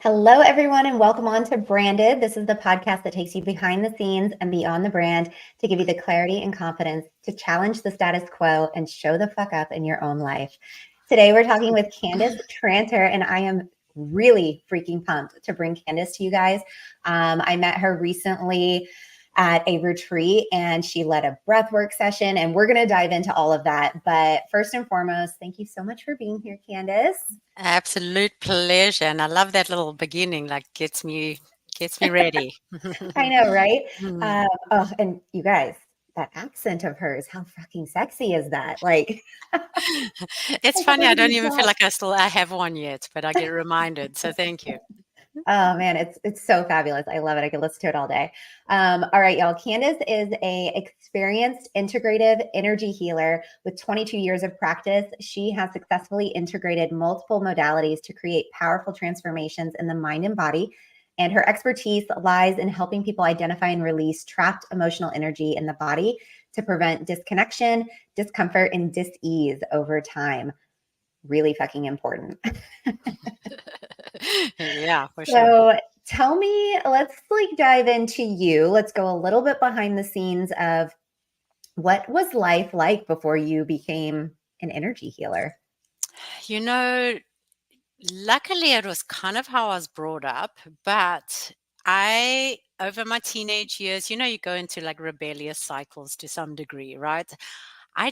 Hello, everyone, and welcome on to Branded. This is the podcast that takes you behind the scenes and beyond the brand to give you the clarity and confidence to challenge the status quo and show the fuck up in your own life. Today, we're talking with Candace Tranter, and I am really freaking pumped to bring Candace to you guys. I met her recently at a retreat and she led a breathwork session, and we're going to dive into all of that. But first and foremost, thank you so much for being here, Candace. Absolute pleasure. And I love that little beginning, like gets me ready. I know, right? Mm. And you guys, that accent of hers, how fucking sexy is that? Like, It's funny, I don't even feel like I have one yet, but I get reminded. So thank you. oh man, it's so fabulous. I love it. I could listen to it all day. All right, y'all. Candace is a experienced integrative energy healer with 22 years of practice. She has successfully integrated multiple modalities to create powerful transformations in the mind and body. And her expertise lies in helping people identify and release trapped emotional energy in the body to prevent disconnection, discomfort, and dis-ease over time. Really fucking important. Yeah, for sure. So tell me, let's dive into you. Let's go a little bit behind the scenes of what was life like before you became an energy healer? You know, luckily it was kind of how I was brought up, but over my teenage years, you go into like rebellious cycles to some degree, right? I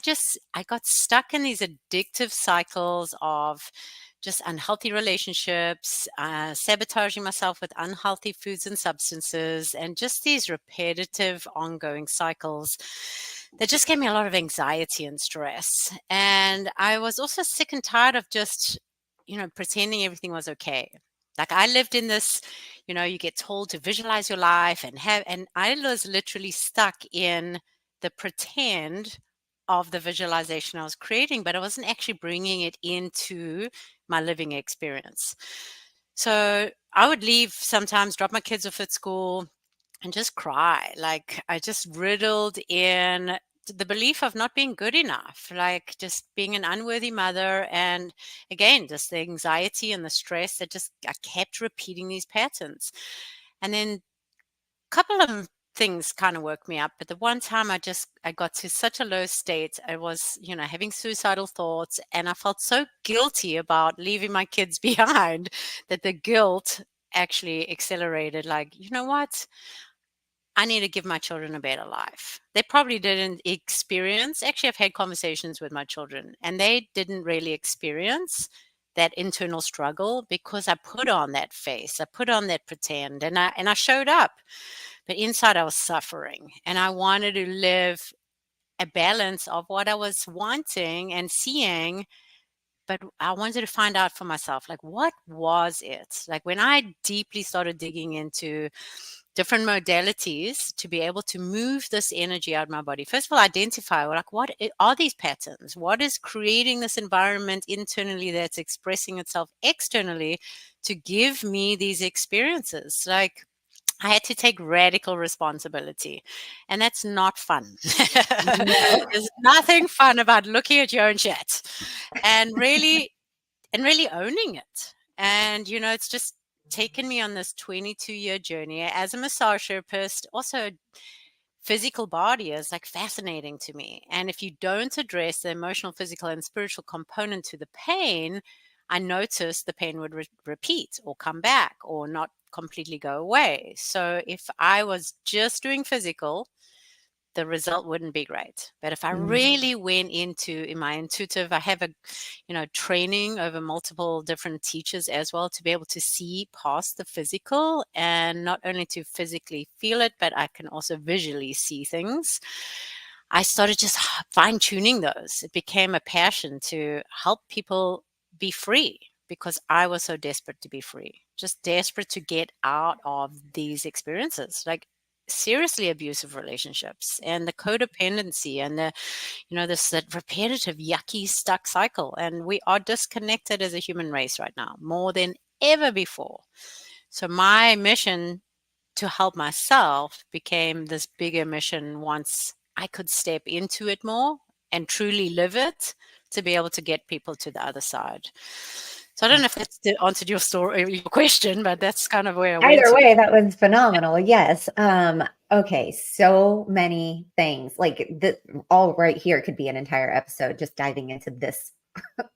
got stuck in these addictive cycles of just unhealthy relationships, sabotaging myself with unhealthy foods and substances, and just these repetitive, ongoing cycles that just gave me a lot of anxiety and stress. And I was also sick and tired of just, pretending everything was okay. Like I lived in this, you get told to visualize your life and I was literally stuck in the pretend of the visualization I was creating, but I wasn't actually bringing it into my living experience. So I would leave sometimes, drop my kids off at school and just cry. Like I just riddled in the belief of not being good enough, like just being an unworthy mother. And again, just the anxiety and the stress that I kept repeating these patterns. And then couple of things kind of woke me up, but the one time I got to such a low state, I was, having suicidal thoughts, and I felt so guilty about leaving my kids behind that the guilt actually accelerated. Like, you know what? I need to give my children a better life. They probably didn't experience, actually, I've had conversations with my children, and they didn't really experience that internal struggle because I put on that face, I put on that pretend, and I showed up. But inside I was suffering, and I wanted to live a balance of what I was wanting and seeing, but I wanted to find out for myself, like, what was it? Like when I deeply started digging into different modalities to be able to move this energy out of my body. First of all, identify like are these patterns? What is creating this environment internally that's expressing itself externally to give me these experiences? Like I had to take radical responsibility, and that's not fun. No. There's nothing fun about looking at your own shit and really owning it. And it's just taken me on this 22-year journey as a massage therapist. Also, physical body is like fascinating to me. And if you don't address the emotional, physical, and spiritual component to the pain, I noticed the pain would repeat or come back or not completely go away. So if I was just doing physical, the result wouldn't be great. But if I really went in my intuitive, I have a, training over multiple different teachers as well to be able to see past the physical and not only to physically feel it, but I can also visually see things. I started just fine tuning those. It became a passion to help people be free because I was so desperate to be free, just desperate to get out of these experiences. Like seriously abusive relationships and the codependency and that repetitive yucky stuck cycle, and we are disconnected as a human race right now more than ever before. So my mission to help myself became this bigger mission once I could step into it more and truly live it to be able to get people to the other side. So I don't know if that's answered your story, your question, but that's kind of where I went Either to. way, that was phenomenal. Yes. Okay. So many things like all right here could be an entire episode just diving into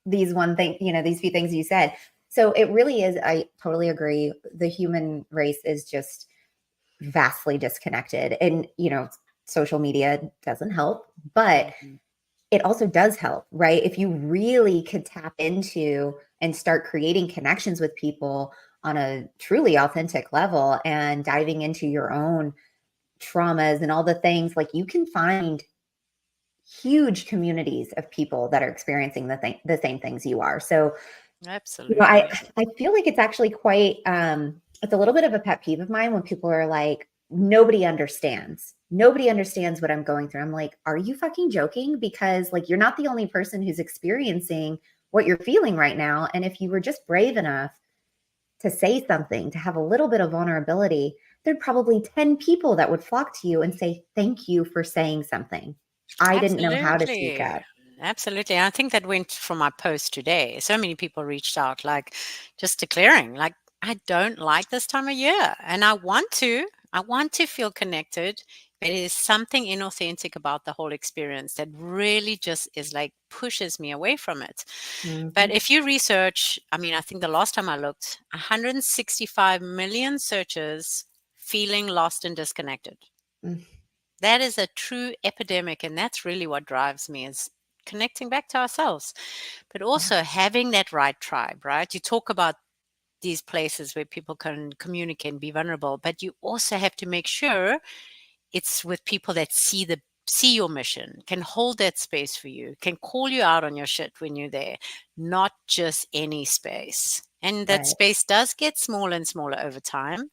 these one thing, these few things you said. So it really is. I totally agree. The human race is just vastly disconnected, and, social media doesn't help, but it also does help, right? If you really could tap into and start creating connections with people on a truly authentic level and diving into your own traumas and all the things, like, you can find huge communities of people that are experiencing the same things you are. So, Absolutely. I feel like it's actually quite it's a little bit of a pet peeve of mine when people are like, nobody understands. Nobody understands what I'm going through. I'm like, are you fucking joking? Because, like, you're not the only person who's experiencing what you're feeling right now. And if you were just brave enough to say something, to have a little bit of vulnerability, there'd probably 10 people that would flock to you and say, thank you for saying something. I didn't know how to speak Absolutely. up. Absolutely. I think that went from my post today. So many people reached out, like just declaring, like, I don't like this time of year and I want to feel connected, but it is something inauthentic about the whole experience that really just is like pushes me away from it. But Mhm. if you research, I mean, I think the last time I looked, 165 million searches feeling lost and disconnected. Mm. That is a true epidemic, and that's really what drives me is connecting back to ourselves, but Yeah. also having that right tribe, right? You talk about these places where people can communicate and be vulnerable, but you also have to make sure it's with people that see your mission, can hold that space for you, can call you out on your shit when you're there, not just any space. And that Right. space does get smaller and smaller over time,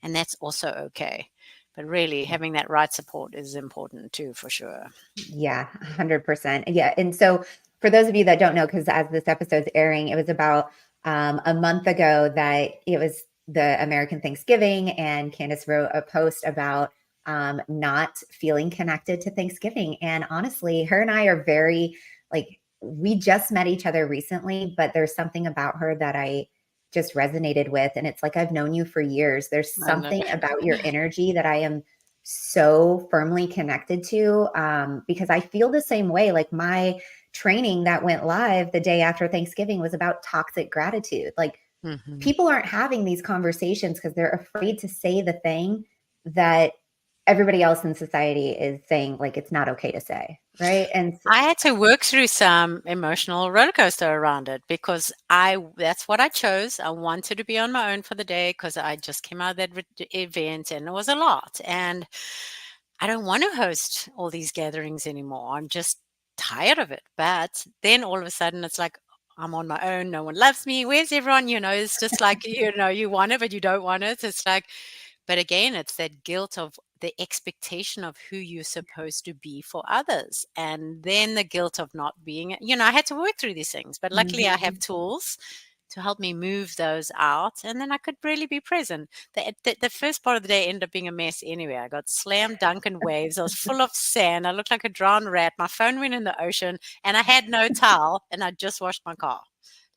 and that's also okay. But really, having that right support is important too, for sure. Yeah, 100%. Yeah. And so, for those of you that don't know, because as this episode's airing, it was about a month ago that it was the American Thanksgiving, and Candace wrote a post about not feeling connected to Thanksgiving. And honestly, her and I are very, like, we just met each other recently, but there's something about her that I just resonated with. And it's like, I've known you for years. There's I know. something about your energy that I am so firmly connected to, because I feel the same way. Like, my training that went live the day after Thanksgiving was about toxic gratitude. Like, Mhm. people aren't having these conversations because they're afraid to say the thing that everybody else in society is saying, like, it's not okay to say, right? And I had to work through some emotional roller coaster around it because that's what I chose. I wanted to be on my own for the day because I just came out of that event and it was a lot. And I don't want to host all these gatherings anymore. I'm just tired of it. But then all of a sudden it's like, I'm on my own. No one loves me. Where's everyone? It's just like, you want it, but you don't want it. It's like, but again, it's that guilt of the expectation of who you're supposed to be for others. And then the guilt of not being, I had to work through these things, but luckily I have Mhm. tools to help me move those out. And then I could really be present. The first part of the day ended up being a mess anyway. I got slammed dunk in waves. I was full of sand. I looked like a drowned rat. My phone went in the ocean and I had no towel and I just washed my car.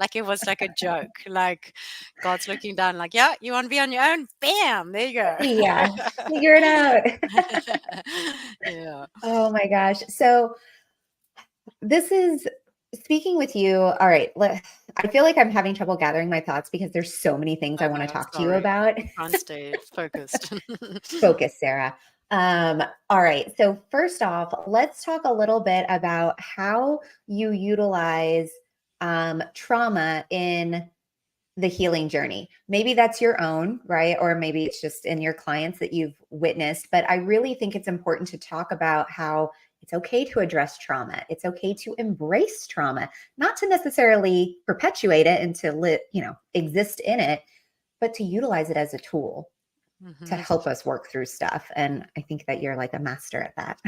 Like it was like a joke. Like God's looking down, like, yeah, you want to be on your own? Bam, there you go. Yeah, figure it out. Yeah. Oh my gosh. So, this is speaking with you. All right. I feel like I'm having trouble gathering my thoughts because there's so many things I I want to know. talk to you Sorry. about. Trying to stay focused. Focus, Sarah. All right. So, first off, let's talk a little bit about how you utilize trauma in the healing journey. Maybe that's your own, right? Or maybe it's just in your clients that you've witnessed. But I really think it's important to talk about how it's okay to address trauma. It's okay to embrace trauma, not to necessarily perpetuate it and to exist in it, but to utilize it as a tool to Mhm. help us work through stuff. And I think that you're like a master at that.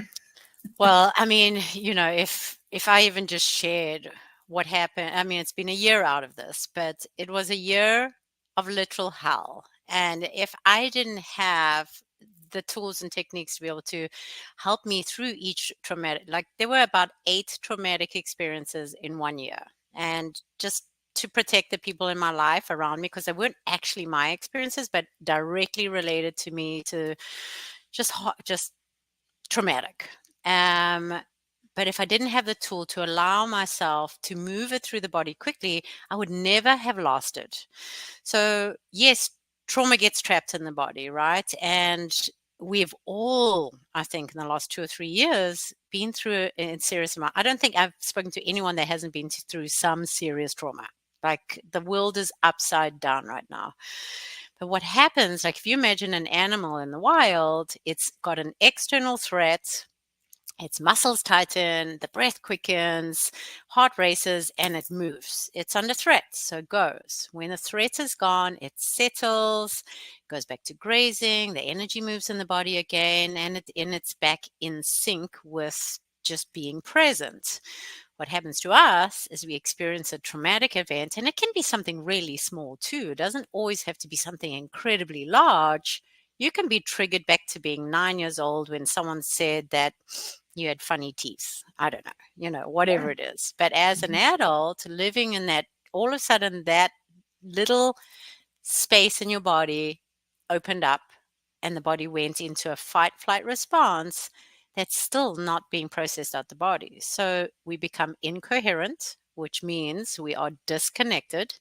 Well, I mean, if I even just shared what happened, I mean, it's been a year out of this, but it was a year of literal hell. And if I didn't have the tools and techniques to be able to help me through each traumatic, like there were about 8 traumatic experiences in one year. And just to protect the people in my life around me, because they weren't actually my experiences, but directly related to me, to just traumatic. But if I didn't have the tool to allow myself to move it through the body quickly, I would never have lost it. So yes, trauma gets trapped in the body, right? And we've all, I think, in the last 2 or 3 years, been through a serious amount. I don't think I've spoken to anyone that hasn't been through some serious trauma. Like, the world is upside down right now. But what happens, like if you imagine an animal in the wild, it's got an external threat, its muscles tighten, the breath quickens, heart races, and it moves. It's under threat, so it goes. When the threat is gone, it settles, goes back to grazing, the energy moves in the body again, and it's back in sync with just being present. What happens to us is we experience a traumatic event, and it can be something really small too. It doesn't always have to be something incredibly large. You can be triggered back to being 9 years old when someone said that you had funny teeth. I don't know, whatever Yeah. it is. But as an adult, living in that, all of a sudden, that little space in your body opened up and the body went into a fight flight response that's still not being processed out the body. So we become incoherent, which means we are disconnected.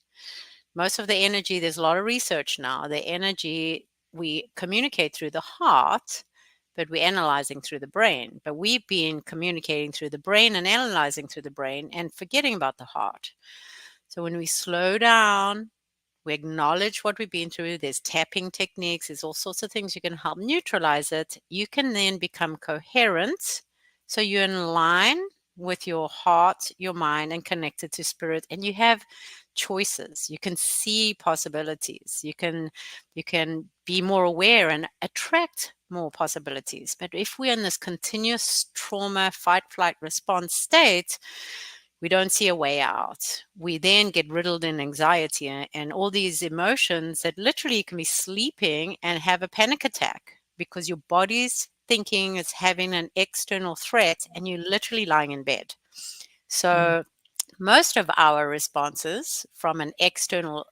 Most of the energy, there's a lot of research now, the energy we communicate through the heart, but we're analyzing through the brain. But we've been communicating through the brain and analyzing through the brain and forgetting about the heart. So when we slow down, we acknowledge what we've been through, there's tapping techniques, there's all sorts of things you can help neutralize it. You can then become coherent. So you're in line with your heart, your mind, and connected to spirit, and you have choices. You can see possibilities. You can be more aware and attract more possibilities. But if we're in this continuous trauma, fight, flight response state, we don't see a way out. We then get riddled in anxiety and all these emotions that literally you can be sleeping and have a panic attack because your body's thinking it's having an external threat and you're literally lying in bed. So most of our responses from an external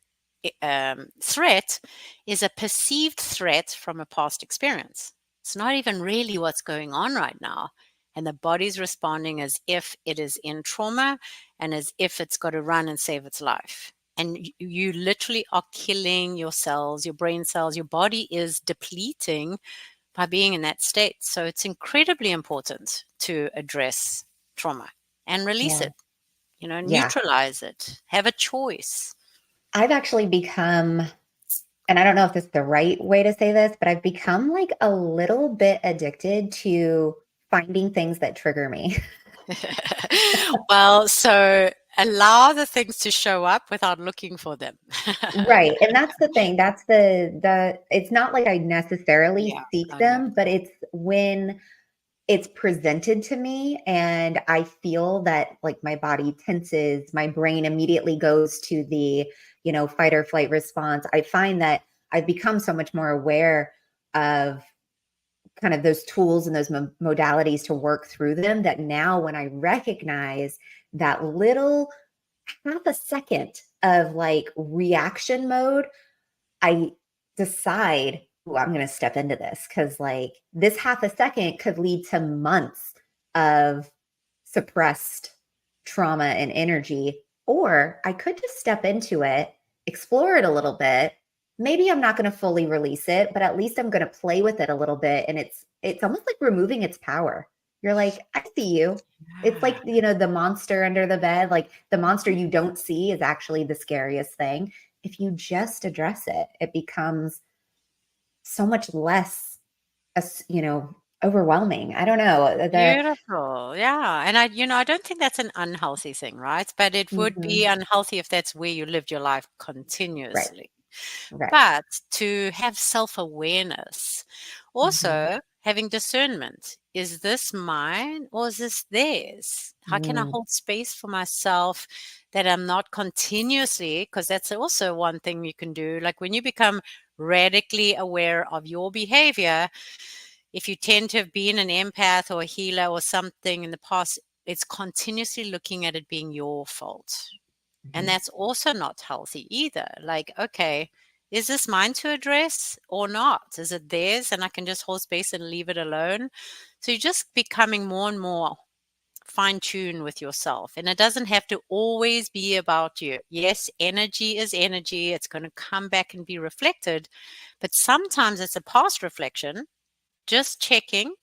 threat is a perceived threat from a past experience. It's not even really what's going on right now. And the body's responding as if it is in trauma and as if it's got to run and save its life. And you literally are killing your cells, your brain cells. Your body is depleting by being in that state. So it's incredibly important to address trauma and release Yeah. it, Yeah. neutralize it, have a choice. I've actually become, and I don't know if this is the right way to say this, but I've become like a little bit addicted to finding things that trigger me. Well, so allow the things to show up without looking for them. Right. And that's the thing. That's the it's not like I necessarily Yeah, seek I know. them, but it's when it's presented to me and I feel that like my body tenses, my brain immediately goes to the, fight or flight response. I find that I've become so much more aware of kind of those tools and those modalities to work through them that now when I recognize that little half a second of like reaction mode, I decide, "Ooh, I'm going to step into this," because like this half a second could lead to months of suppressed trauma and energy. Or I could just step into it, explore it a little bit. Maybe I'm not going to fully release it, but at least I'm going to play with it a little bit. And it's almost like removing its power. You're like, I see you. It's like, the monster under the bed, like the monster you don't see is actually the scariest thing. If you just address it, it becomes so much less, overwhelming. I don't know. Beautiful. Yeah. And I don't think that's an unhealthy thing, right? But it would be Mhm. unhealthy if that's where you lived your life Right, continuously. right. But to have self-awareness, Mhm. also having discernment. Is this mine or is this theirs? How can I Mm. hold space for myself that I'm not continuously, because that's also one thing you can do. Like when you become radically aware of your behavior, if you tend to have been an empath or a healer or something in the past, it's continuously looking at it being your fault. And that's also not healthy either. Like, okay, is this mine to address or not? Is it theirs and I can just hold space and leave it alone? So you're just becoming more and more fine-tune with yourself. And it doesn't have to always be about you. Yes, energy is energy. It's going to come back and be reflected. But sometimes it's a past reflection, just checking,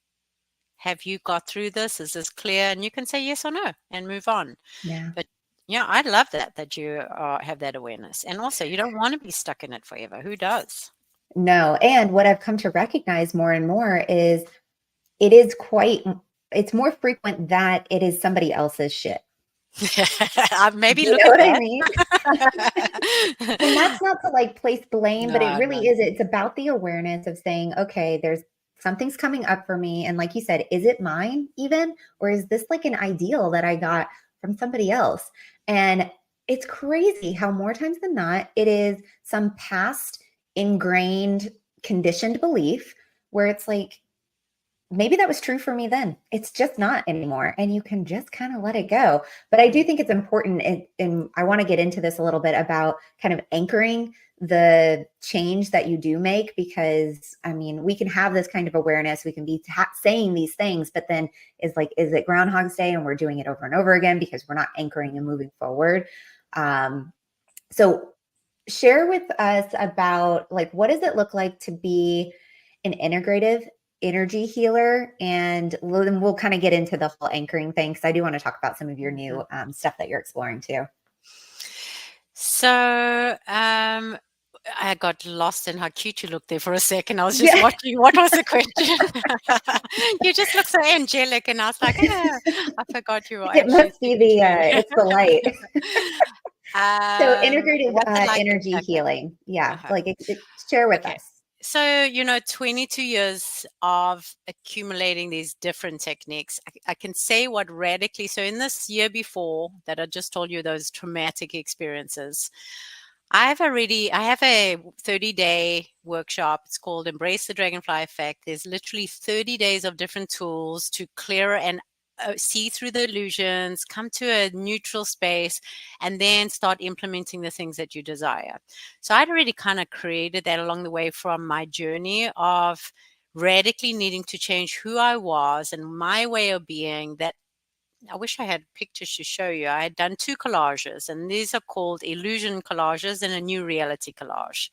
have you got through this? Is this clear? And you can say yes or no and move on. Yeah. But yeah, I love that you have that awareness. And also, you don't want to be stuck in it forever. Who does? No. And what I've come to recognize more and more is it's more frequent that it is somebody else's shit. Maybe You look know at what I that. mean? And that's not to like place blame, but it No, really is. It's about the awareness of saying, okay, there's something's coming up for me. And like you said, is it mine even? Or is this like an ideal that I got from somebody else? And it's crazy how more times than not, it is some past ingrained, conditioned belief where it's like, maybe that was true for me then. It's just not anymore. And you can just kind of let it go. But I do think it's important. And I want to get into this a little bit about kind of anchoring the change that you do make, because I mean, we can have this kind of awareness. We can be saying these things, but then is it Groundhog's Day and we're doing it over and over again because we're not anchoring and moving forward. So share with us about like, what does it look like to be an integrative energy healer? And then we'll kind of get into the whole anchoring thing, because I do want to talk about some of your new stuff that you're exploring too. So I got lost in how cute you looked there for a second. I was just watching. What was the question? You just look so angelic, and I was like, I forgot you were It actually must be it's the light. So integrative like energy okay. healing. Yeah. Like share with Okay. us. So, 22 years of accumulating these different techniques, I can say what radically, so in this year before that I just told you those traumatic experiences, I have a 30-day workshop. It's called Embrace the Dragonfly Effect. There's literally 30 days of different tools to clear and see through the illusions, come to a neutral space, and then start implementing the things that you desire. So I'd already kind of created that along the way from my journey of radically needing to change who I was and my way of being. That I wish I had pictures to show you. I had done 2 collages, and these are called illusion collages and a new reality collage.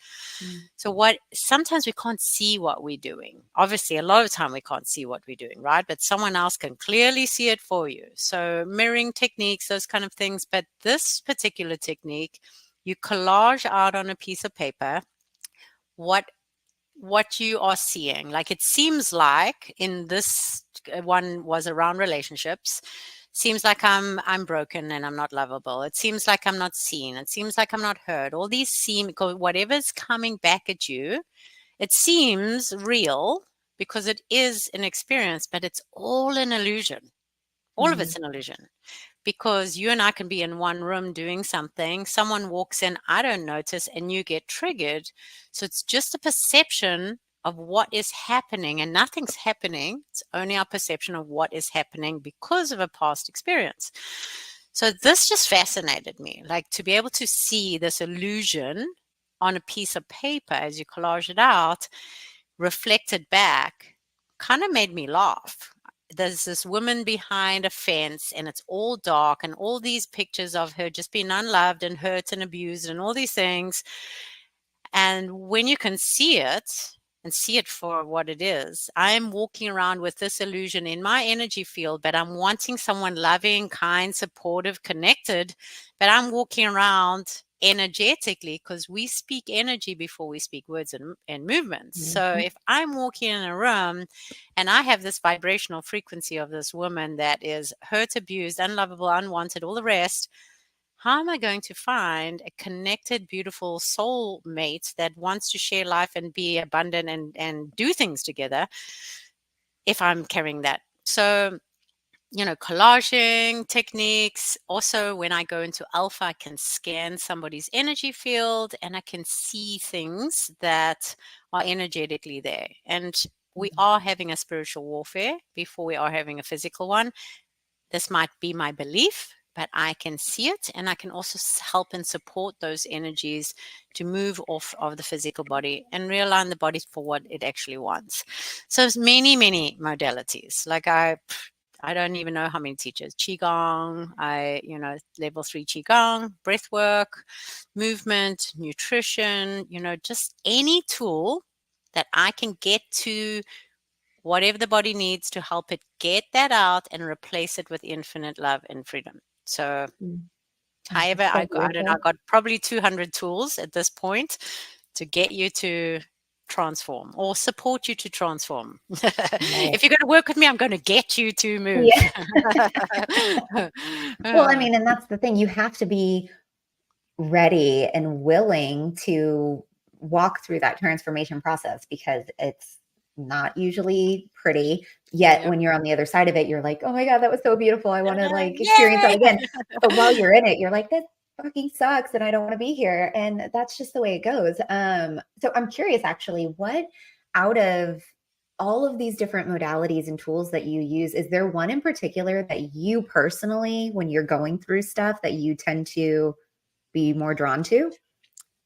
So sometimes we can't see what we're doing. Obviously, a lot of the time we can't see what we're doing, right? But someone else can clearly see it for you. So mirroring techniques, those kind of things. But this particular technique, you collage out on a piece of paper what you are seeing. Like it seems like in this one was around relationships. Seems like I'm broken and I'm not lovable. It seems like I'm not seen. It seems like I'm not heard. All these whatever's coming back at you, it seems real because it is an experience, but it's all an illusion. All of it's an illusion. Because you and I can be in one room doing something, someone walks in, I don't notice, and you get triggered. So it's just a perception of what is happening, and nothing's happening. It's only our perception of what is happening because of a past experience. So this just fascinated me, like to be able to see this illusion on a piece of paper as you collage it out, reflected back, kind of made me laugh. There's this woman behind a fence and it's all dark and all these pictures of her just being unloved and hurt and abused and all these things. And when you can see it and see it for what it is, I'm walking around with this illusion in my energy field, but I'm wanting someone loving, kind, supportive, connected, but I'm walking around energetically because we speak energy before we speak words and movements. So if I'm walking in a room and I have this vibrational frequency of this woman that is hurt, abused, unlovable, unwanted, all the rest, how am I going to find a connected, beautiful soul mate that wants to share life and be abundant and do things together if I'm carrying that? So, collaging techniques. Also, when I go into alpha, I can scan somebody's energy field and I can see things that are energetically there. And we are having a spiritual warfare before we are having a physical one. This might be my belief, but I can see it, and I can also help and support those energies to move off of the physical body and realign the body for what it actually wants. So there's many, many modalities. Like I don't even know how many teachers. Qigong, level 3 Qigong, breath work, movement, nutrition, just any tool that I can get to whatever the body needs to help it get that out and replace it with infinite love and freedom. So however, That's so I don't know, I beautiful. got probably 200 tools at this point to get you to transform or support you to transform. Right. If you're going to work with me, I'm going to get you to move. Yeah. Well, I mean, and that's the thing. You have to be ready and willing to walk through that transformation process because it's not usually pretty. Yet Yep. when you're on the other side of it, you're like, oh my God, that was so beautiful. I want to like experience that Yay! again. But while you're in it, you're like, that fucking sucks and I don't want to be here. And that's just the way it goes. So I'm curious actually, what out of all of these different modalities and tools that you use, is there one in particular that you personally, when you're going through stuff, that you tend to be more drawn to?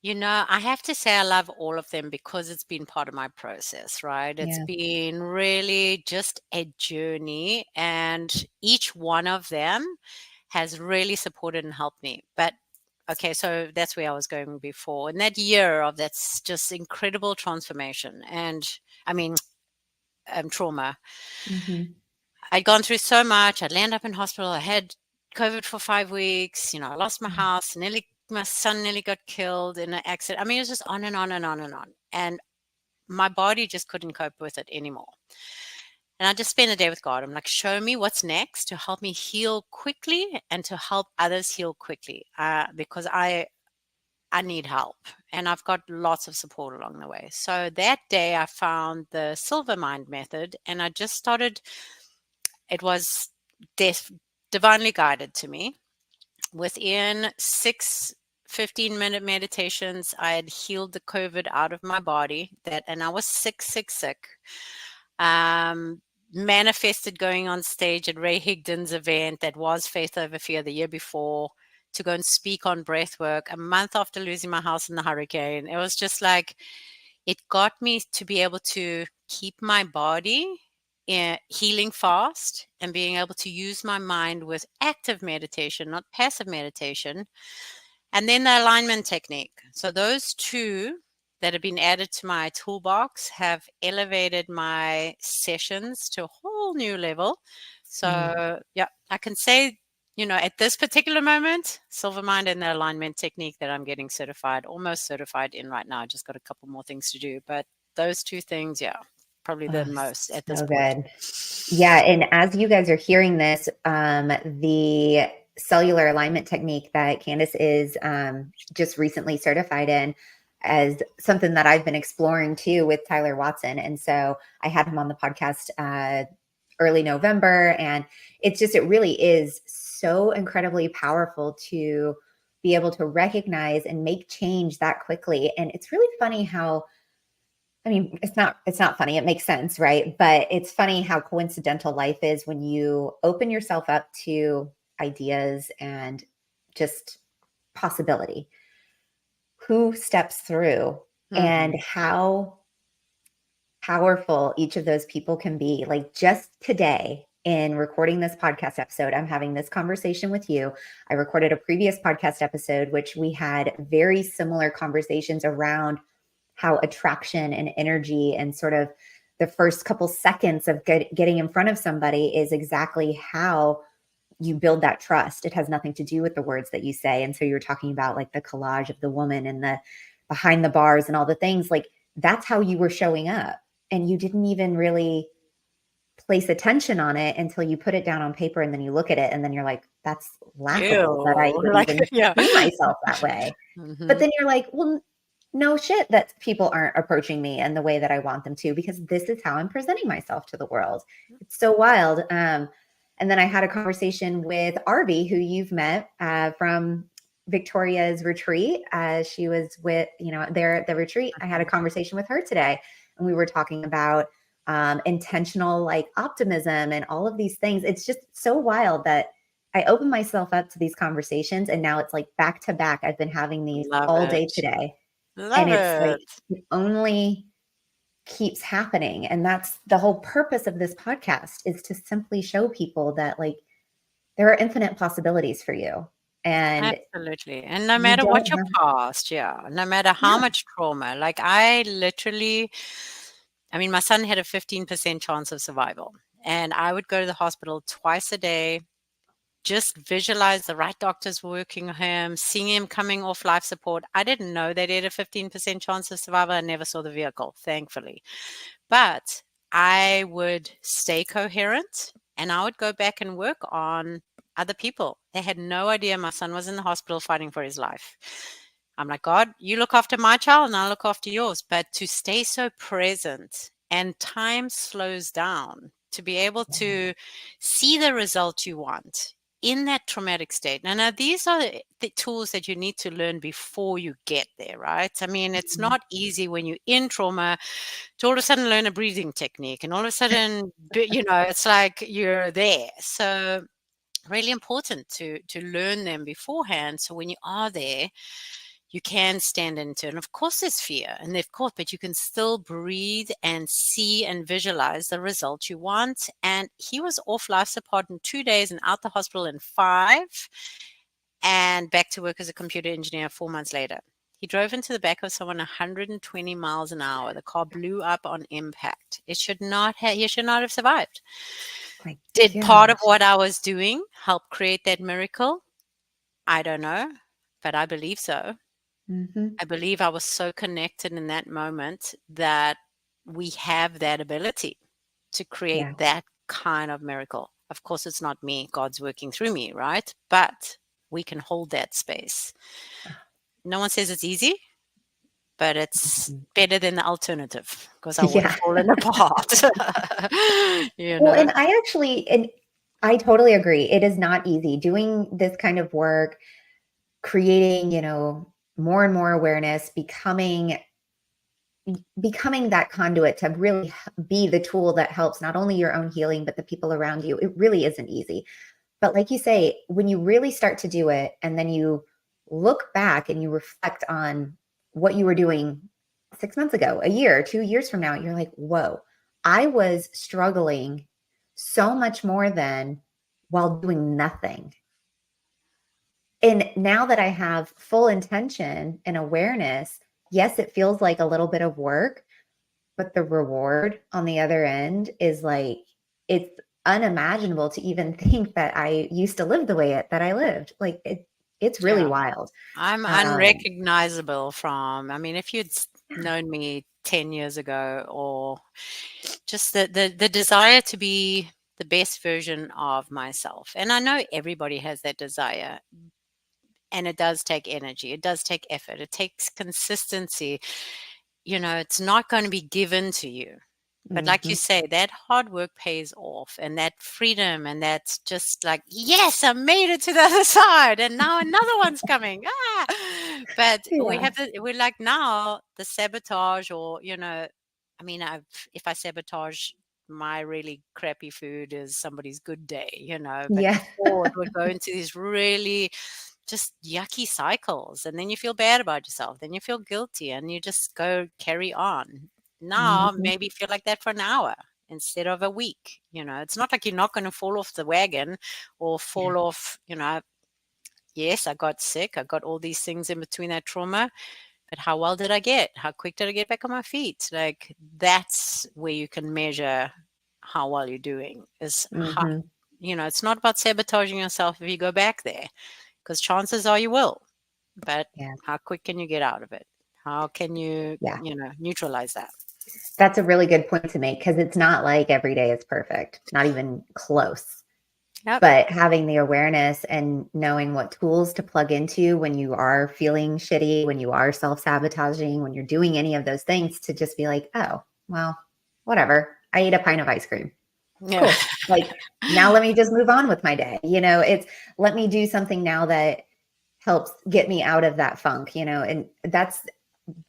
I have to say I love all of them because it's been part of my process, right? It's Yeah. been really just a journey, and each one of them has really supported and helped me. But okay, so that's where I was going before. In that year of that's just incredible transformation and I mean, trauma. Mm-hmm. I'd gone through so much. I'd land up in hospital. I had COVID for 5 weeks. I lost my house. My son nearly got killed in an accident. I mean, it was just on and on and on and on. And my body just couldn't cope with it anymore. And I just spent a day with God. I'm like, show me what's next to help me heal quickly and to help others heal quickly, because I need help and I've got lots of support along the way. So that day I found the Silver Mind method and I just started. It was divinely guided to me. Within 15-minute meditations, I had healed the COVID out of my body. And I was sick, sick, sick. Manifested going on stage at Ray Higdon's event that was Faith Over Fear the year before to go and speak on breath work a month after losing my house in the hurricane. It was just like, it got me to be able to keep my body healing fast and being able to use my mind with active meditation, not passive meditation. And then the alignment technique. So those two that have been added to my toolbox have elevated my sessions to a whole new level. So yeah, I can say, at this particular moment, Silver Mind and the alignment technique that I'm getting almost certified in right now. I just got a couple more things to do, but those two things, yeah, probably the most at this So point. good. Yeah. And as you guys are hearing this, the cellular alignment technique that Candace is just recently certified in as something that I've been exploring too with Tyler Watson. And so I had him on the podcast early November. And it really is so incredibly powerful to be able to recognize and make change that quickly. And it's really funny how, I mean, it's not funny. It makes sense, right? But it's funny how coincidental life is when you open yourself up to ideas and just possibility. Who steps through and how powerful each of those people can be. Like just today in recording this podcast episode, I'm having this conversation with you. I recorded a previous podcast episode, which we had very similar conversations around how attraction and energy and sort of the first couple seconds of getting in front of somebody is exactly how you build that trust. It has nothing to do with the words that you say. And so you're talking about like the collage of the woman and the behind the bars and all the things, like that's how you were showing up. And you didn't even really place attention on it until you put it down on paper and then you look at it and then you're like, that's laughable that I would even see myself that way. But then you're like, well, no shit that people aren't approaching me in the way that I want them to, because this is how I'm presenting myself to the world. It's so wild. And then I had a conversation with Arby, who you've met from Victoria's retreat. She was with, there at the retreat. I had a conversation with her today and we were talking about intentional like optimism and all of these things. It's just so wild that I open myself up to these conversations, and now it's like back to back. I've been having these Love all day it. today. And Love it's like, it. it only keeps happening. And that's the whole purpose of this podcast, is to simply show people that like there are infinite possibilities for you. And Absolutely. And no you matter what don't your have, past, no matter how yeah, much trauma, like I mean, my son had a 15% chance of survival. And I would go to the hospital twice a day, just visualize the right doctors working on him, seeing him coming off life support. I didn't know they had a 15% chance of survival. I never saw the vehicle, thankfully. But I would stay coherent and I would go back and work on other people. They had no idea my son was in the hospital fighting for his life. I'm like, God, you look after my child and I'll look after yours. But to stay so present, and time slows down to be able to see the result you want in that traumatic state. Now these are the tools that you need to learn before you get there, right? I mean, it's not easy when you're in trauma to all of a sudden learn a breathing technique, and all of a sudden, it's like you're there. So really important to learn them beforehand. So when you are there, you can stand into it. And of course there's fear and of course, but you can still breathe and see and visualize the result you want. And he was off life support in 2 days and out the hospital in 5 and back to work as a computer engineer 4 months later. He drove into the back of someone 120 miles an hour. The car blew up on impact. He should not have survived. my Did part of gosh. what I was doing help create that miracle? I don't know, but I believe so. Mm-hmm. I believe I was so connected in that moment that we have that ability to Yeah. create that kind of miracle. Of course, it's not me, God's working through me, right? But we can hold that space. No one says it's easy, but it's Mhm. better than the alternative because I would have Yeah. fallen apart. Well, and I totally agree. It is not easy doing this kind of work, creating, more and more awareness, becoming that conduit to really be the tool that helps not only your own healing, but the people around you. It really isn't easy. But like you say, when you really start to do it and then you look back and you reflect on what you were doing 6 months ago, a year, 2 years from now, you're like, whoa, I was struggling so much more than while doing nothing. And now that I have full intention and awareness, yes, it feels like a little bit of work, but the reward on the other end is like, it's unimaginable to even think that I used to live the way that I lived. Like it's really Yeah. wild. I'm Um, unrecognizable from, I mean, if you'd known me 10 years ago, or just the desire to be the best version of myself. And I know everybody has that desire, and it does take energy. It does take effort. It takes consistency. It's not going to be given to you. But like you mhm. say, that hard work pays off, and that freedom, and that's just like, yes, I made it to the other side, and now another one's coming. But Yeah. we're like now the sabotage, or, I mean, if I sabotage my really crappy food is somebody's good day, but Yeah. before it would go into these really just yucky cycles, and then you feel bad about yourself, then you feel guilty, and you just go carry on. Now Mhm. maybe feel like that for an hour instead of a week. It's not like you're not going to fall off the wagon or Yeah. fall off. Yes, I got sick, I got all these things in between that trauma, but how well did I get? How quick did I get back on my feet? Like, that's where you can measure how well you're doing, is how, Mhm. it's not about sabotaging yourself if you go back there, because chances are you will. But Yeah. how quick can you get out of it? How can you, Yeah. neutralize that? That's a really good point to make, because it's not like every day is perfect, not even close. Yep. But having the awareness and knowing what tools to plug into when you are feeling shitty, when you are self-sabotaging, when you're doing any of those things, to just be like, oh, well, whatever. I ate a pint of ice cream. Yeah. Cool. Like, now let me just move on with my day. It's, let me do something now that helps get me out of that funk, and that's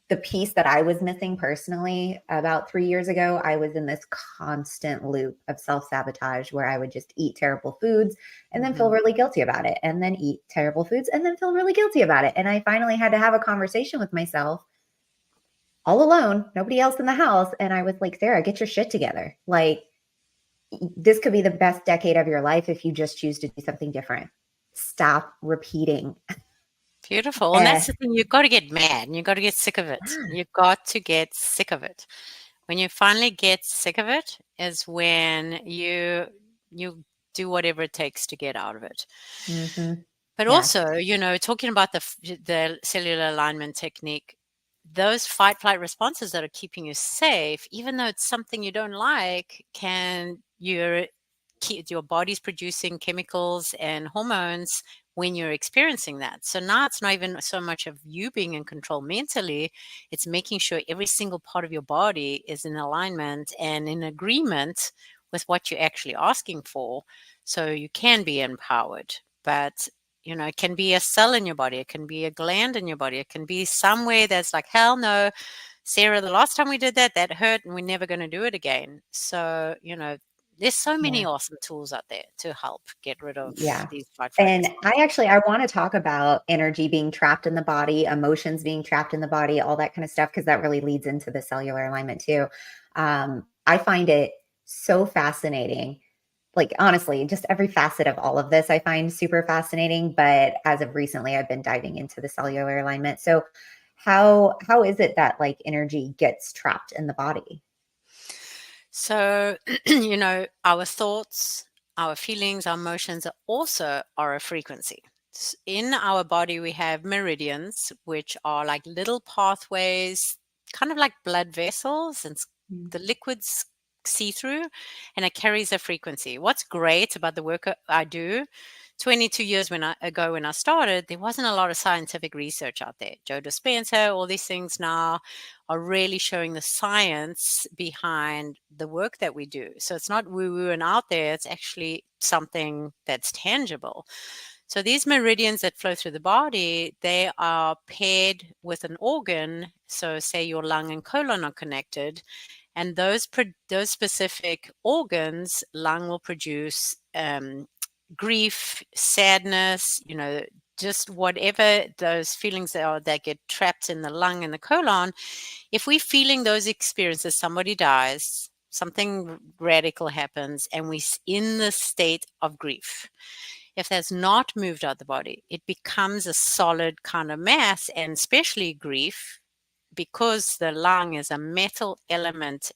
the piece that I was missing personally about 3 years ago, I was in this constant loop of self-sabotage where I would just eat terrible foods and then feel really guilty about it, and then eat terrible foods and then feel really guilty about it. And I finally had to have a conversation with myself all alone, nobody else in the house. And I was like, Sarah, get your shit together. Like, this could be the best decade of your life if you just choose to do something different. Stop repeating. Beautiful. And that's the thing, you've got to get mad and you've got to get sick of it. You've got to get sick of it. When you finally get sick of it is when you do whatever it takes to get out of it. But also, talking about the cellular alignment technique, those fight flight responses that are keeping you safe, even though it's something you don't like, your body's producing chemicals and hormones when you're experiencing that. So now it's not even so much of you being in control mentally, it's making sure every single part of your body is in alignment and in agreement with what you're actually asking for, so you can be empowered. But it can be a cell in your body, it can be a gland in your body, it can be somewhere that's like, hell no, Sarah, the last time we did that hurt and we're never going to do it again. So, there's so many awesome tools out there to help get rid of these fight flight And I want to talk about energy being trapped in the body, emotions being trapped in the body, all that kind of stuff, because that really leads into the cellular alignment too. I find it so fascinating. Like, honestly, just every facet of all of this I find super fascinating. But as of recently, I've been diving into the cellular alignment. So how is it that like energy gets trapped in the body? So, our thoughts, our feelings, our emotions also are a frequency. In our body, we have meridians, which are like little pathways, kind of like blood vessels, and the liquids see through, and it carries a frequency. What's great about the work I do, 22 years ago when I started, there wasn't a lot of scientific research out there. Joe Dispenza, all these things now are really showing the science behind the work that we do. So it's not woo-woo and out there, it's actually something that's tangible. So these meridians that flow through the body, they are paired with an organ. So say your lung and colon are connected, and those specific organs, lung will produce grief, sadness, just whatever those feelings are that get trapped in the lung and the colon. If we're feeling those experiences, somebody dies, something radical happens, and we're in the state of grief. If that's not moved out the body, it becomes a solid kind of mass, and especially grief, because the lung is a metal element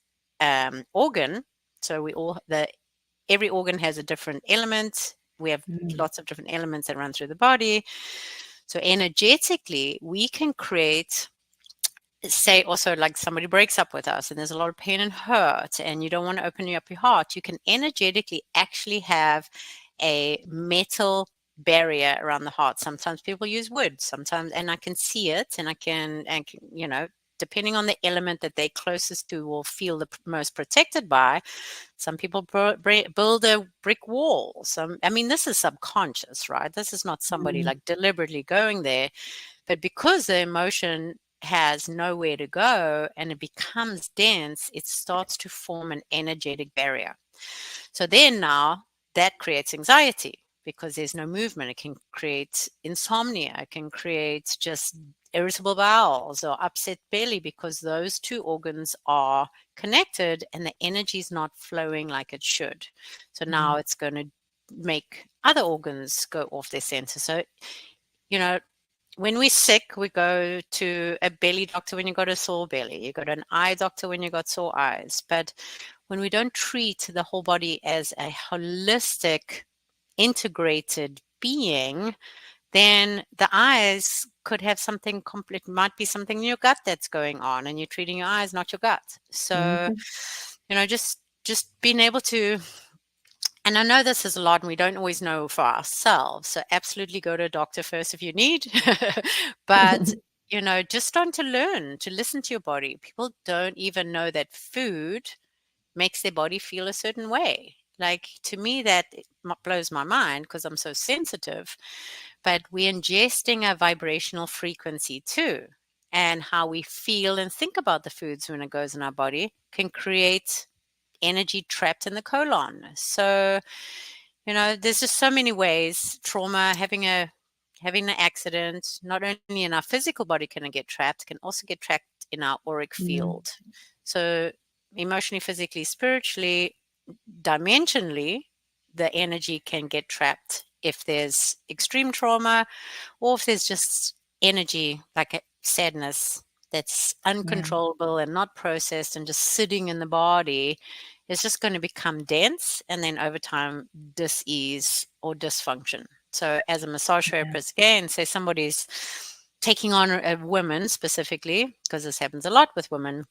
organ. So every organ has a different element. We have lots of different elements that run through the body. So energetically, we can create, say also like somebody breaks up with us and there's a lot of pain and hurt and you don't want to open up your heart, you can energetically actually have a metal barrier around the heart. Sometimes people use wood, sometimes, and I can see it, and I can depending on the element that they're closest to will feel the most protected by. Some people build a brick wall. This is subconscious, right? This is not somebody like deliberately going there, but because the emotion has nowhere to go and it becomes dense, it starts to form an energetic barrier. So then now that creates anxiety because there's no movement. It can create insomnia. It can create just irritable bowels or upset belly because those two organs are connected and the energy is not flowing like it should. So now it's going to make other organs go off their center. So, when we're sick, we go to a belly doctor when you got a sore belly. You go to an eye doctor when you got sore eyes. But when we don't treat the whole body as a holistic, integrated being, then the eyes could have something complete, might be something in your gut that's going on, and you're treating your eyes, not your gut. So, just being able to, and I know this is a lot and we don't always know for ourselves. So absolutely go to a doctor first if you need, but just starting to learn to listen to your body. People don't even know that food makes their body feel a certain way. Like, to me, that blows my mind because I'm so sensitive, but we're ingesting a vibrational frequency too. and how we feel and think about the foods when it goes in our body can create energy trapped in the colon. So, there's just so many ways. Trauma, having an accident, not only in our physical body can it get trapped, can also get trapped in our auric field. So emotionally, physically, spiritually, dimensionally, the energy can get trapped if there's extreme trauma, or if there's just energy like a sadness that's uncontrollable and not processed and just sitting in the body. It's just going to become dense, and then over time dis-ease or dysfunction. So as a massage therapist, again, say somebody's taking on a woman specifically, because this happens a lot with women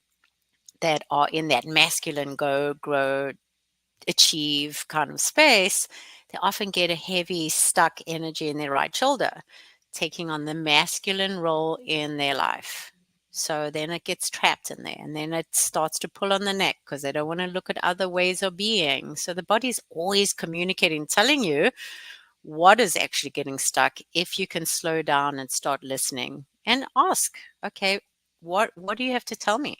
that are in that masculine go, grow, achieve kind of space, they often get a heavy, stuck energy in their right shoulder, taking on the masculine role in their life. So then it gets trapped in there, and then it starts to pull on the neck because they don't want to look at other ways of being. So the body's always communicating, telling you what is actually getting stuck if you can slow down and start listening and ask, okay, what do you have to tell me?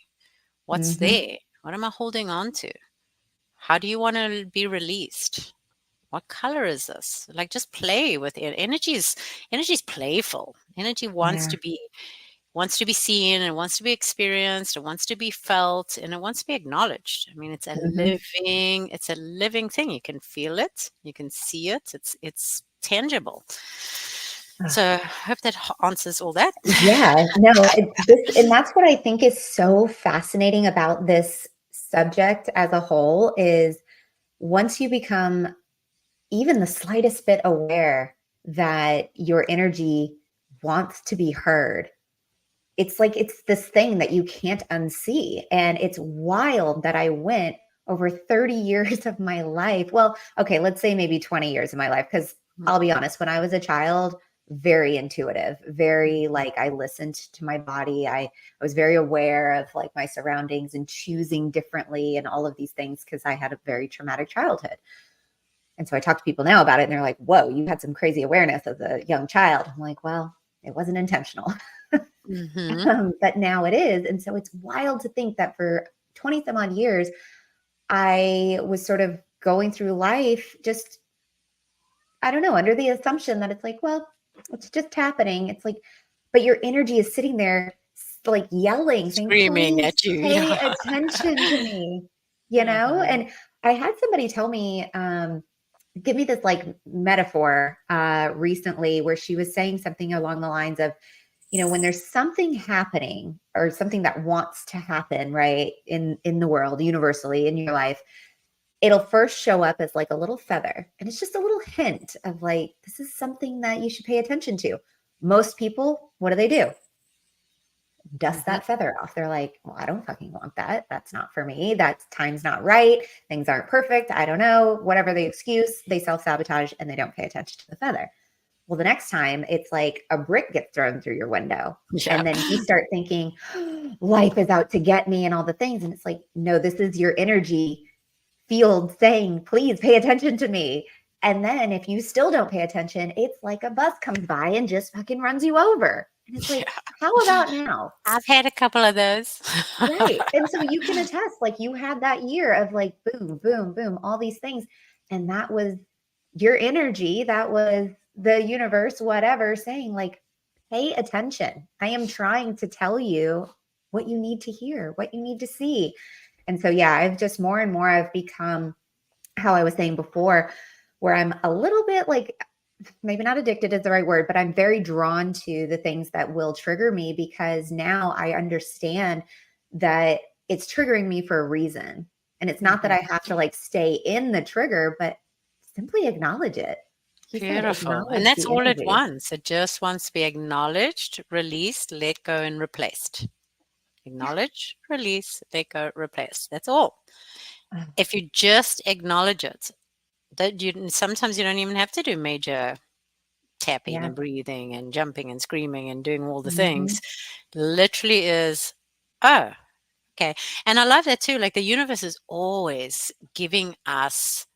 What's there? What am I holding on to? How do you want to be released? What color is this? Like, just play with it. Energy is playful. Energy wants to be seen, and wants to be experienced, it wants to be felt, and it wants to be acknowledged. I mean, it's a living thing. You can feel it, you can see it. It's tangible. So I hope that answers all that. Yeah, no, and that's what I think is so fascinating about this subject as a whole is once you become even the slightest bit aware that your energy wants to be heard, it's like it's this thing that you can't unsee. And it's wild that I went over 30 years of my life. Well, okay, let's say maybe 20 years of my life, because I'll be honest, when I was a child, very intuitive, very like I listened to my body. I was very aware of like my surroundings and choosing differently and all of these things because I had a very traumatic childhood. And so I talk to people now about it and they're like, whoa, you had some crazy awareness as a young child. I'm like, well, it wasn't intentional. But now it is. And so it's wild to think that for 20 some odd years, I was sort of going through life just, I don't know, under the assumption that it's like, well, it's just happening. It's like, but your energy is sitting there like yelling, Screaming saying, at you. pay attention to me, And I had somebody tell me, give me this like metaphor recently where she was saying something along the lines of, when there's something happening or something that wants to happen, right, in the world, universally in your life, it'll first show up as like a little feather. And it's just a little hint of like, this is something that you should pay attention to. Most people, what do? Dust that feather off. They're like, well, I don't fucking want that. That's not for me. That time's not right. Things aren't perfect. I don't know. Whatever the excuse, they self-sabotage and they don't pay attention to the feather. Well, the next time it's like a brick gets thrown through your window. And then you start thinking, life is out to get me and all the things. And it's like, no, this is your energy field saying, please pay attention to me. And then if you still don't pay attention, it's like a bus comes by and just fucking runs you over. And it's like, how about now? I've had a couple of those. Right. And so you can attest, like you had that year of like, boom, boom, boom, all these things. And that was your energy. That was the universe, whatever, saying like, pay attention. I am trying to tell you what you need to hear, what you need to see. And so, yeah, I've just more and more, I've become, how I was saying before, where I'm a little bit like, maybe not addicted is the right word, but I'm very drawn to the things that will trigger me because now I understand that it's triggering me for a reason. And it's not that I have to like stay in the trigger, but simply acknowledge it. Beautiful. And that's all it wants. It just wants to be acknowledged, released, let go, and replaced. Acknowledge, release, let go, replace. That's all. If you just acknowledge it, sometimes you don't even have to do major tapping and breathing and jumping and screaming and doing all the things. Literally is, oh, okay. And I love that too. Like the universe is always giving us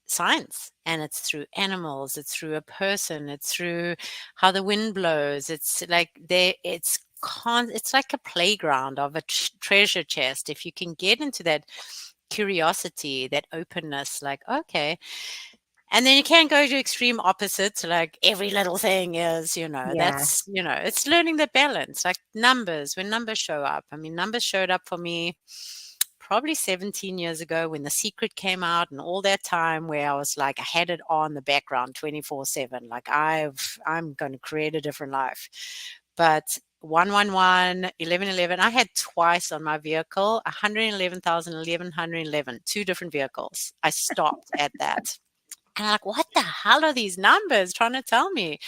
signs, and it's through animals, it's through a person, it's through how the wind blows. It's like it's it's like a playground of a treasure chest. If you can get into that curiosity, that openness, like, okay. And then you can go to extreme opposites, like every little thing is, that's, it's learning the balance, like numbers, when numbers show up. I mean, numbers showed up for me probably 17 years ago when The Secret came out, and all that time where I was like, I had it on the background 24/7. Like I'm going to create a different life. But 111, 1111, I had twice on my vehicle, 111,000, 1111, two different vehicles. I stopped at that. And I'm like, what the hell are these numbers trying to tell me?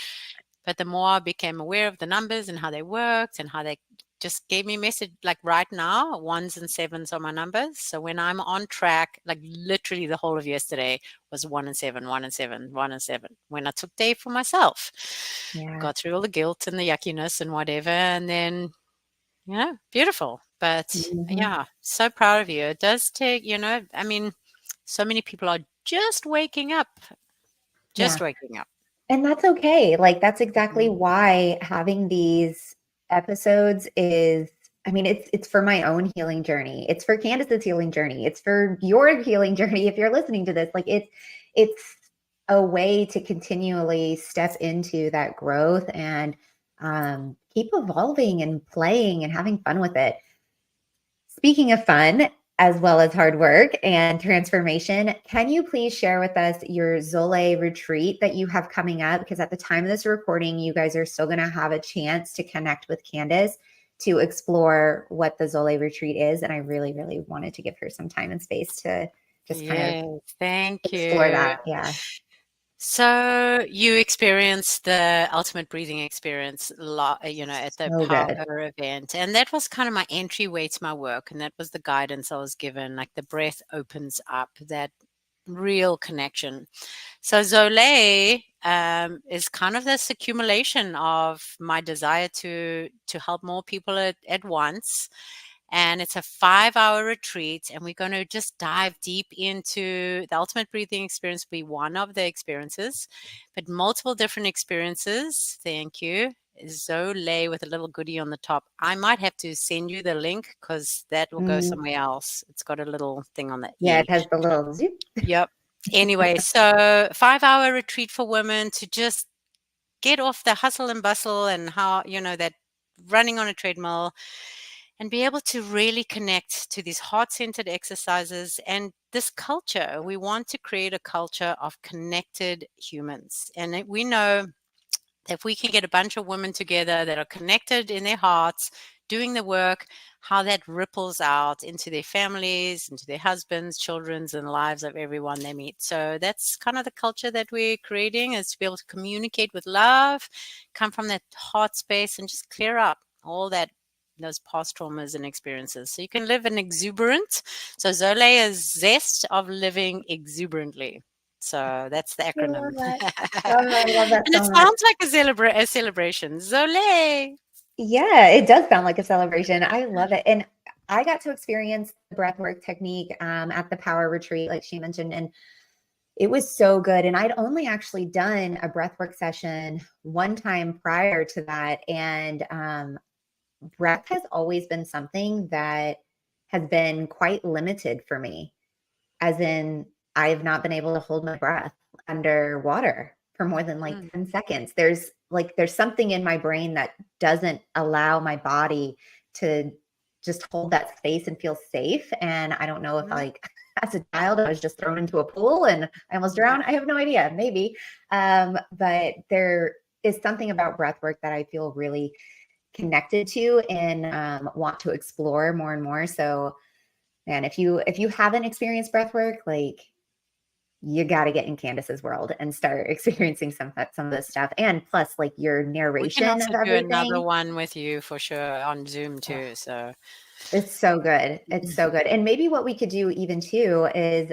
But the more I became aware of the numbers and how they worked and how they just gave me a message, like right now, 1s and 7s are my numbers. So when I'm on track, like literally the whole of yesterday was 1 and 7, 1 and 7, 1 and 7. When I took day for myself, got through all the guilt and the yuckiness and whatever, and then, beautiful. But yeah, so proud of you. It does take, I mean, so many people are just waking up, waking up. And that's okay. Like, that's exactly why having these episodes is, I mean, it's for my own healing journey. It's for Candace's healing journey. It's for your healing journey. If you're listening to this, like it's a way to continually step into that growth and keep evolving and playing and having fun with it. Speaking of fun, as well as hard work and transformation, can you please share with us your Zole retreat that you have coming up? Because at the time of this recording, you guys are still going to have a chance to connect with Candace to explore what the Zole retreat is. And I really, really wanted to give her some time and space to just kind of explore that. Yeah. So you experienced the ultimate breathing experience at the PowHER event. And that was kind of my entryway to my work. And that was the guidance I was given, like the breath opens up that real connection. So Zole is kind of this accumulation of my desire to help more people at once. And it's a 5-hour retreat, and we're going to just dive deep into the ultimate breathing experience. Be one of the experiences, but multiple different experiences. Thank you. Zole with a little goodie on the top. I might have to send you the link because that will go somewhere else. It's got a little thing on that. Yeah, it has the little zoop. Yep. Anyway, so 5-hour retreat for women to just get off the hustle and bustle and how, that running on a treadmill, and be able to really connect to these heart-centered exercises and this culture. We want to create a culture of connected humans. And we know that if we can get a bunch of women together that are connected in their hearts, doing the work, how that ripples out into their families, into their husbands, children's, and lives of everyone they meet. So that's kind of the culture that we're creating, is to be able to communicate with love, come from that heart space, and just clear up all those past traumas and experiences. So you can live an exuberant. So Zole is zest of living exuberantly. So that's the acronym. I love that. And it sounds like a celebration. Zole. Yeah, it does sound like a celebration. I love it. And I got to experience the breathwork technique at the PowHER Retreat, like she mentioned, and it was so good. And I'd only actually done a breathwork session one time prior to that. And breath has always been something that has been quite limited for me, as in I have not been able to hold my breath underwater for more than 10 seconds. There's something in my brain that doesn't allow my body to just hold that space and feel safe. And I don't know if as a child, I was just thrown into a pool and I almost drowned. I have no idea, maybe. But there is something about breath work that I feel really connected to and want to explore more and more. So, man, if you haven't experienced breath work, you got to get in Candace's world and start experiencing some of this stuff. And plus, your narration we can also of everything. Do another one with you for sure on Zoom too. So it's so good. It's so good. And maybe what we could do even too is,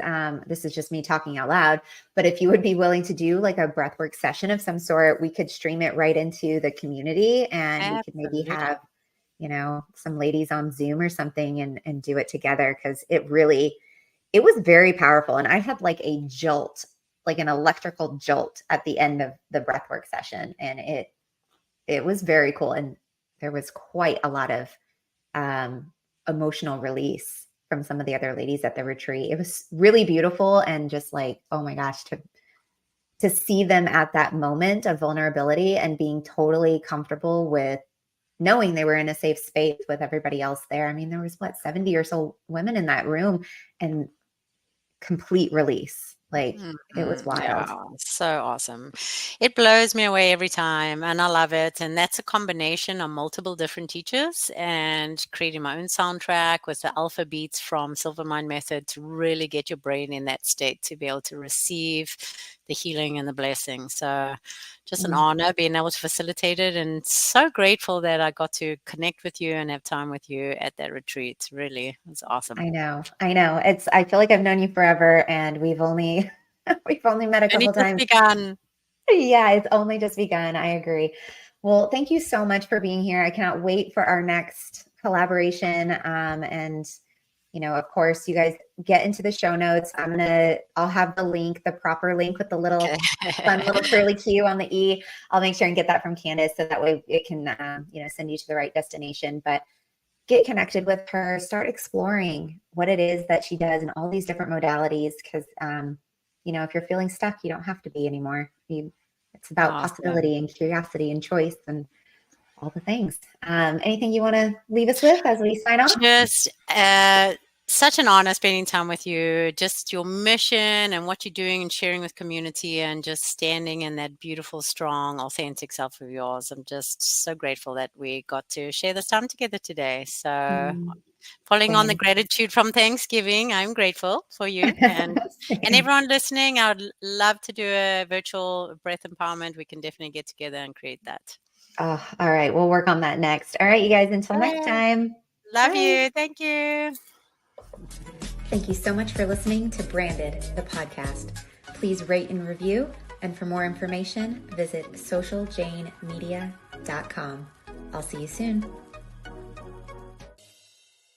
this is just me talking out loud, but if you would be willing to do a breathwork session of some sort, we could stream it right into the community, and we could maybe have, some ladies on Zoom or something and do it together. Cause it was very powerful. And I had a jolt, an electrical jolt at the end of the breathwork session. And it was very cool and there was quite a lot of emotional release from some of the other ladies at the retreat. It was really beautiful, and just like, oh my gosh, to see them at that moment of vulnerability and being totally comfortable with knowing they were in a safe space with everybody else there. I mean, there was 70 or so women in that room, and complete release. Like, it was wild. Yeah, so awesome. It blows me away every time, and I love it. And that's a combination of multiple different teachers and creating my own soundtrack with the alpha beats from Silvermind Method to really get your brain in that state to be able to receive the healing and the blessing. So just an honor being able to facilitate it, and so grateful that I got to connect with you and have time with you at that retreat. Really, it was awesome. I know. I feel like I've known you forever, and we've only met a And couple it just times. begun. Yeah, it's only just begun. I agree. Well, thank you so much for being here. I cannot wait for our next collaboration. And of course, you guys get into the show notes. I'll have the link, the proper link with the little fun little curly Q on the E. I'll make sure and get that from Candace, so that way it can, send you to the right destination. But get connected with her, start exploring what it is that she does in all these different modalities. Because, if you're feeling stuck, you don't have to be anymore. It's about possibility and curiosity and choice and all the things. Anything you want to leave us with as we sign off? Just such an honor spending time with you. Just your mission and what you're doing and sharing with community, and just standing in that beautiful, strong, authentic self of yours. I'm just so grateful that we got to share this time together today. So following on the gratitude from Thanksgiving, I'm grateful for you and everyone listening. I would love to do a virtual breath empowerment. We can definitely get together and create that. Oh, all right. We'll work on that next. All right, you guys, until next time. Love you. Thank you. Thank you so much for listening to Branded, the podcast. Please rate and review. And for more information, visit socialjanemedia.com. I'll see you soon.